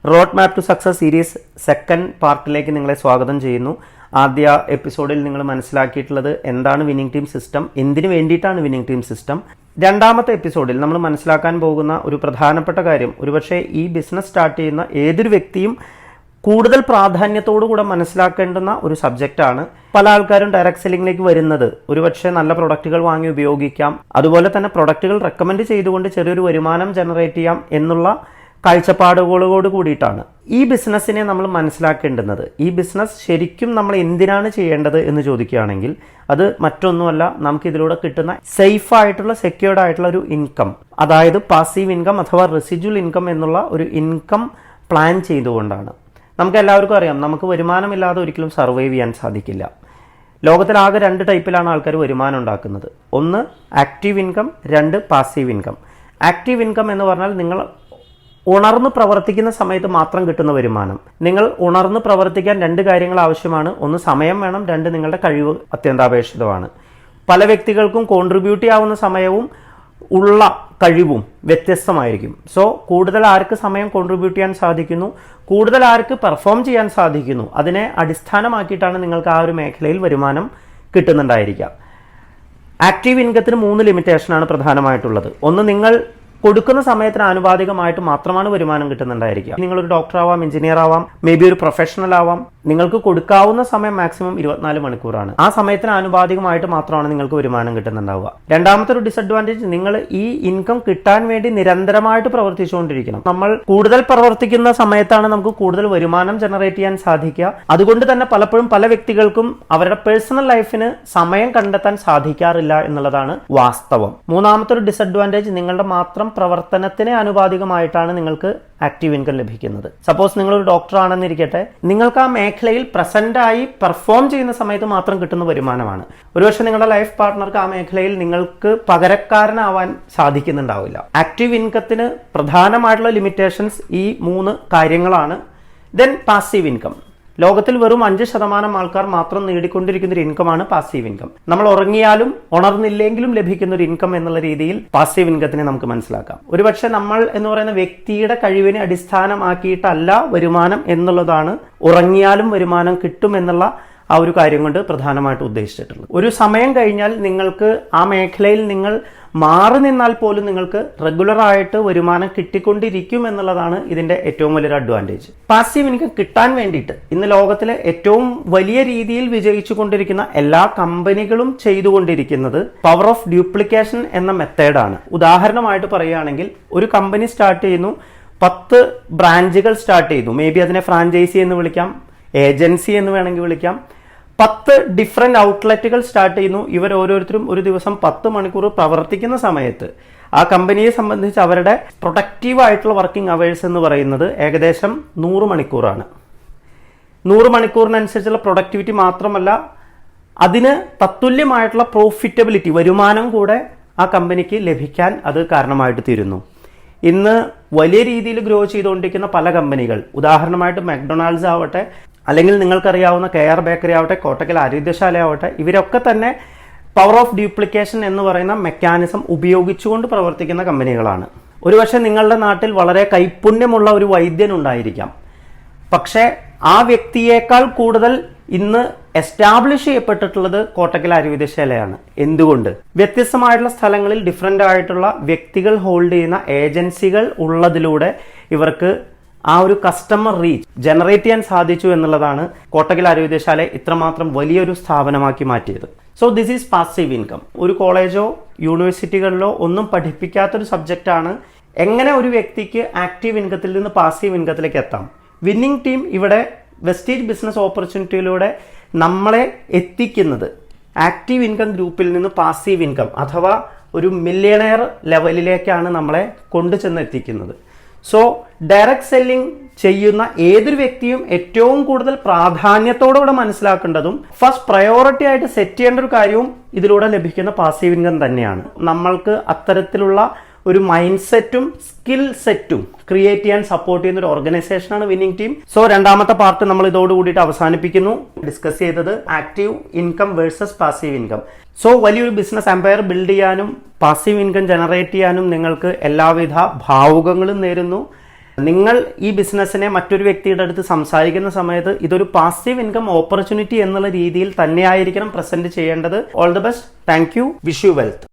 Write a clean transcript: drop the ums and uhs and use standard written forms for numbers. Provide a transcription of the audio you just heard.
Road map to success series second പാർട്ടിലേക്ക് നിങ്ങളെ സ്വാഗതം ചെയ്യുന്നു. ആദ്യ എപ്പിസോഡിൽ നിങ്ങൾ മനസ്സിലാക്കിയിട്ടുള്ളത് എന്താണ് വിന്നിംഗ് ടീം സിസ്റ്റം, എന്തിനു വേണ്ടിയിട്ടാണ് വിന്നിംഗ് ടീം സിസ്റ്റം. രണ്ടാമത്തെ എപ്പിസോഡിൽ നമ്മൾ മനസ്സിലാക്കാൻ പോകുന്ന ഒരു പ്രധാനപ്പെട്ട കാര്യം, ഒരുപക്ഷെ ഈ ബിസിനസ് സ്റ്റാർട്ട് ചെയ്യുന്ന ഏതൊരു വ്യക്തിയും കൂടുതൽ പ്രാധാന്യത്തോടുകൂടെ മനസ്സിലാക്കേണ്ടുന്ന ഒരു സബ്ജക്റ്റാണ്. പല ആൾക്കാരും ഡയറക്റ്റ് സെല്ലിംഗിലേക്ക് വരുന്നത് ഒരുപക്ഷെ നല്ല പ്രൊഡക്റ്റുകൾ വാങ്ങി ഉപയോഗിക്കാം, അതുപോലെ തന്നെ പ്രൊഡക്റ്റുകൾ റെക്കമെൻഡ് ചെയ്തുകൊണ്ട് ചെറിയൊരു വരുമാനം ജനറേറ്റ് ചെയ്യാം എന്നുള്ള കാഴ്ചപ്പാടുകളോട് കൂടിയിട്ടാണ്. ഈ ബിസിനസ്സിനെ നമ്മൾ മനസ്സിലാക്കേണ്ടുന്നത്, ഈ ബിസിനസ് ശരിക്കും നമ്മൾ എന്തിനാണ് ചെയ്യേണ്ടത് എന്ന് ചോദിക്കുകയാണെങ്കിൽ അത് മറ്റൊന്നുമല്ല, നമുക്ക് ഇതിലൂടെ കിട്ടുന്ന സേഫ് ആയിട്ടുള്ള സെക്യൂർഡ് ആയിട്ടുള്ള ഒരു ഇൻകം, അതായത് പാസീവ് ഇൻകം അഥവാ റെസിജ്വൽ ഇൻകം എന്നുള്ള ഒരു ഇൻകം പ്ലാൻ ചെയ്തുകൊണ്ടാണ്. നമുക്ക് എല്ലാവർക്കും അറിയാം, നമുക്ക് വരുമാനമില്ലാതെ ഒരിക്കലും സർവൈവ് ചെയ്യാൻ സാധിക്കില്ല. ലോകത്തിലാകെ രണ്ട് ടൈപ്പിലാണ് ആൾക്കാർ വരുമാനം ഉണ്ടാക്കുന്നത്. ഒന്ന് ആക്റ്റീവ് ഇൻകം, രണ്ട് പാസീവ് ഇൻകം. ആക്റ്റീവ് ഇൻകം എന്ന് പറഞ്ഞാൽ നിങ്ങൾ ഉണർന്ന് പ്രവർത്തിക്കുന്ന സമയത്ത് മാത്രം കിട്ടുന്ന വരുമാനം. നിങ്ങൾ ഉണർന്ന് പ്രവർത്തിക്കാൻ രണ്ട് കാര്യങ്ങൾ ആവശ്യമാണ്. ഒന്ന് സമയം വേണം, രണ്ട് നിങ്ങളുടെ കഴിവ് അത്യന്താപേക്ഷിതമാണ്. പല വ്യക്തികൾക്കും കോൺട്രിബ്യൂട്ട് ചെയ്യാവുന്ന സമയവും ഉള്ള കഴിവും വ്യത്യസ്തമായിരിക്കും. സോ കൂടുതൽ ആർക്ക് സമയം കോൺട്രിബ്യൂട്ട് ചെയ്യാൻ സാധിക്കുന്നു, കൂടുതൽ ആർക്ക് പെർഫോം ചെയ്യാൻ സാധിക്കുന്നു, അതിനെ അടിസ്ഥാനമാക്കിയിട്ടാണ് നിങ്ങൾക്ക് ആ ഒരു മേഖലയിൽ വരുമാനം കിട്ടുന്നുണ്ടായിരിക്കുക. ആക്റ്റീവ് ഇൻകത്തിന് 3 ലിമിറ്റേഷനാണ് പ്രധാനമായിട്ടുള്ളത്. ഒന്ന്, നിങ്ങൾ കൊടുക്കുന്ന സമയത്തിന് ആനുപാതികമായിട്ട് മാത്രമാണ് വരുമാനം കിട്ടുന്നുണ്ടായിരിക്കുക. നിങ്ങളൊരു ഡോക്ടർ ആവാം, എഞ്ചിനീയർ ആവാം, മേ ബി ഒരു പ്രൊഫഷണൽ ആവാം. നിങ്ങൾക്ക് കൊടുക്കാവുന്ന സമയം മാക്സിമം 24 മണിക്കൂറാണ്. ആ സമയത്തിന് ആനുപാതികമായിട്ട് മാത്രമാണ് നിങ്ങൾക്ക് വരുമാനം കിട്ടുന്നുണ്ടാവുക. രണ്ടാമത്തെ ഒരു ഡിസഡ്വാൻറ്റേജ്, നിങ്ങൾ ഈ ഇൻകം കിട്ടാൻ വേണ്ടി നിരന്തരമായിട്ട് പ്രവർത്തിച്ചുകൊണ്ടിരിക്കണം. നമ്മൾ കൂടുതൽ പ്രവർത്തിക്കുന്ന സമയത്താണ് നമുക്ക് കൂടുതൽ വരുമാനം ജനറേറ്റ് ചെയ്യാൻ സാധിക്കുക. അതുകൊണ്ട് തന്നെ പലപ്പോഴും പല വ്യക്തികൾക്കും അവരുടെ പേഴ്സണൽ ലൈഫിന് സമയം കണ്ടെത്താൻ സാധിക്കാറില്ല എന്നുള്ളതാണ് വാസ്തവം. മൂന്നാമത്തെ ഒരു ഡിസഡ്വാൻറ്റേജ്, നിങ്ങളുടെ മാത്രം പ്രവർത്തനത്തിന് ആനുപാതികമായിട്ടാണ് നിങ്ങൾക്ക് ആക്റ്റീവ് ഇൻകം ലഭിക്കുന്നത്. സപ്പോസ് നിങ്ങളൊരു ഡോക്ടർ ആണെന്നിരിക്കട്ടെ, നിങ്ങൾക്ക് ആ മേഖലയിൽ പ്രസന്റ് ആയി പെർഫോം ചെയ്യുന്ന സമയത്ത് മാത്രം കിട്ടുന്ന വരുമാനമാണ്. ഒരുപക്ഷെ നിങ്ങളുടെ ലൈഫ് പാർട്ട്ണർക്ക് ആ മേഖലയിൽ നിങ്ങൾക്ക് പകരക്കാരനാവാൻ സാധിക്കുന്നുണ്ടാവില്ല. ആക്റ്റീവ് ഇൻകത്തിന് പ്രധാനമായിട്ടുള്ള ലിമിറ്റേഷൻസ് ഈ 3 കാര്യങ്ങളാണ്. Then passive income. ലോകത്തിൽ വെറും 5% ആൾക്കാർ മാത്രം നേടിക്കൊണ്ടിരിക്കുന്ന ഒരു ഇൻകമാണ് പാസീവ് ഇൻകം. നമ്മൾ ഉറങ്ങിയാലും ഉണർന്നില്ലെങ്കിലും ലഭിക്കുന്ന ഒരു ഇൻകം എന്നുള്ള രീതിയിൽ പാസീവ് ഇൻകത്തിനെ നമുക്ക് മനസ്സിലാക്കാം. ഒരുപക്ഷെ നമ്മൾ എന്ന് പറയുന്ന വ്യക്തിയുടെ കഴിവിനെ അടിസ്ഥാനമാക്കിയിട്ടല്ല വരുമാനം എന്നുള്ളതാണ് ഉറങ്ങിയാലും വരുമാനം കിട്ടുമെന്നുള്ള ആ ഒരു കാര്യം കൊണ്ട് പ്രധാനമായിട്ട് ഉദ്ദേശിച്ചിട്ടുള്ളത്. ഒരു സമയം കഴിഞ്ഞാൽ നിങ്ങൾക്ക് ആ മേഖലയിൽ നിങ്ങൾ മാറി നിന്നാൽ പോലും നിങ്ങൾക്ക് റെഗുലറായിട്ട് വരുമാനം കിട്ടിക്കൊണ്ടിരിക്കും എന്നുള്ളതാണ് ഇതിന്റെ ഏറ്റവും വലിയൊരു അഡ്വാൻറ്റേജ്. പാസീവ് ഇൻകം കിട്ടാൻ വേണ്ടിയിട്ട് ഇന്ന് ലോകത്തിലെ ഏറ്റവും വലിയ രീതിയിൽ വിജയിച്ചു കൊണ്ടിരിക്കുന്ന എല്ലാ കമ്പനികളും ചെയ്തുകൊണ്ടിരിക്കുന്നത് പവർ ഓഫ് ഡ്യൂപ്ലിക്കേഷൻ എന്ന മെത്തേഡാണ്. ഉദാഹരണമായിട്ട് പറയുകയാണെങ്കിൽ, ഒരു കമ്പനി സ്റ്റാർട്ട് ചെയ്യുന്നു, 10 ബ്രാഞ്ചുകൾ സ്റ്റാർട്ട് ചെയ്തു. മേ ബി അതിനെ ഫ്രാഞ്ചൈസി എന്ന് വിളിക്കാം, ഏജൻസി എന്ന് വേണമെങ്കിൽ വിളിക്കാം. 10 ഡിഫറെന്റ് ഔട്ട്ലെറ്റുകൾ സ്റ്റാർട്ട് ചെയ്യുന്നു. ഇവർ ഓരോരുത്തരും ഒരു ദിവസം 10 മണിക്കൂർ പ്രവർത്തിക്കുന്ന സമയത്ത് ആ കമ്പനിയെ സംബന്ധിച്ച് അവരുടെ പ്രൊഡക്റ്റീവ് ആയിട്ടുള്ള വർക്കിംഗ് അവേഴ്സ് എന്ന് പറയുന്നത് ഏകദേശം 100 മണിക്കൂറാണ്. 100 മണിക്കൂറിനനുസരിച്ചുള്ള പ്രൊഡക്ടിവിറ്റി മാത്രമല്ല, അതിന് തത്തുല്യമായിട്ടുള്ള പ്രോഫിറ്റബിലിറ്റി, വരുമാനം കൂടെ ആ കമ്പനിക്ക് ലഭിക്കാൻ അത് കാരണമായിട്ട് തീരുന്നു. ഇന്ന് വലിയ രീതിയിൽ ഗ്രോ ചെയ്തുകൊണ്ടിരിക്കുന്ന പല കമ്പനികൾ, ഉദാഹരണമായിട്ട് മക്ഡൊണാൾഡ്സ് ആവട്ടെ, അല്ലെങ്കിൽ നിങ്ങൾക്കറിയാവുന്ന കെയർ ബേക്കറി ആവട്ടെ, കോട്ടക്കൽ ആരോഗ്യശാല ആവട്ടെ, ഇവരൊക്കെ തന്നെ പവർ ഓഫ് ഡ്യൂപ്ലിക്കേഷൻ എന്ന് പറയുന്ന മെക്കാനിസം ഉപയോഗിച്ചുകൊണ്ട് പ്രവർത്തിക്കുന്ന കമ്പനികളാണ്. ഒരുപക്ഷെ നിങ്ങളുടെ നാട്ടിൽ വളരെ കൈപുണ്യമുള്ള ഒരു വൈദ്യൻ ഉണ്ടായിരിക്കാം, പക്ഷേ ആ വ്യക്തിയേക്കാൾ കൂടുതൽ ഇന്ന് എസ്റ്റാബ്ലിഷ് ചെയ്യപ്പെട്ടിട്ടുള്ളത് കോട്ടക്കൽ ആരോഗ്യശാലയാണ്. എന്തുകൊണ്ട്? വ്യത്യസ്തമായിട്ടുള്ള സ്ഥലങ്ങളിൽ ഡിഫറെൻ്റ് ആയിട്ടുള്ള വ്യക്തികൾ ഹോൾഡ് ചെയ്യുന്ന ഏജൻസികൾ ഉള്ളതിലൂടെ ഇവർക്ക് ആ ഒരു കസ്റ്റമർ റീച്ച് ജനറേറ്റ് ചെയ്യാൻ സാധിച്ചു എന്നുള്ളതാണ് കോട്ടക്കൽ ആരോഗ്യശാല ഇത്രമാത്രം വലിയൊരു സ്ഥാപനമാക്കി മാറ്റിയത്. So this is passive income. ഒരു കോളേജോ യൂണിവേഴ്സിറ്റികളിലോ ഒന്നും പഠിപ്പിക്കാത്തൊരു സബ്ജക്റ്റാണ് എങ്ങനെ ഒരു വ്യക്തിക്ക് ആക്റ്റീവ് ഇൻകത്തിൽ നിന്ന് പാസീവ് ഇൻകത്തിലേക്ക് എത്താം. വിന്നിംഗ് ടീം ഇവിടെ വെസ്റ്റീജ് ബിസിനസ് ഓപ്പർച്യൂണിറ്റിയിലൂടെ നമ്മളെ എത്തിക്കുന്നത് ആക്റ്റീവ് ഇൻകം ഗ്രൂപ്പിൽ നിന്ന് പാസീവ് ഇൻകം അഥവാ ഒരു മില്യണയർ ലെവലിലേക്കാണ് നമ്മളെ കൊണ്ടുചെന്ന് എത്തിക്കുന്നത്. സോ ഡയറക്റ്റ് സെല്ലിംഗ് ചെയ്യുന്ന ഏതൊരു വ്യക്തിയും ഏറ്റവും കൂടുതൽ പ്രാധാന്യത്തോടുകൂടെ മനസ്സിലാക്കേണ്ടതും ഫസ്റ്റ് പ്രയോറിറ്റി ആയിട്ട് സെറ്റ് ചെയ്യേണ്ട ഒരു കാര്യവും ഇതിലൂടെ ലഭിക്കുന്ന പാസീവ് ഇൻകം തന്നെയാണ്. നമ്മൾക്ക് അത്തരത്തിലുള്ള ഒരു മൈൻഡ് സെറ്റും സ്കിൽ സെറ്റും ക്രിയേറ്റ് ചെയ്യാൻ സപ്പോർട്ട് ചെയ്യുന്ന ഒരു ഓർഗനൈസേഷനാണ് വിന്നിംഗ് ടീം. സോ രണ്ടാമത്തെ പാർട്ട് നമ്മൾ ഇതോട് കൂടിയിട്ട് അവസാനിപ്പിക്കുന്നു. ഡിസ്കസ് ചെയ്തത് active income versus passive income. So വലിയൊരു ബിസിനസ് എംപയർ ബിൽഡ് ചെയ്യാനും പാസീവ് ഇൻകം ജനറേറ്റ് ചെയ്യാനും നിങ്ങൾക്ക് എല്ലാവിധ ഭാവുകങ്ങളും നേരുന്നു. നിങ്ങൾ ഈ ബിസിനസ്സിനെ മറ്റൊരു വ്യക്തിയുടെ അടുത്ത് സംസാരിക്കുന്ന സമയത്ത് ഇതൊരു പാസീവ് ഇൻകം ഓപ്പർച്യൂണിറ്റി എന്നുള്ള രീതിയിൽ തന്നെയായിരിക്കണം പ്രസന്റ് ചെയ്യേണ്ടത്. All the best. Thank you. Wish you wealth.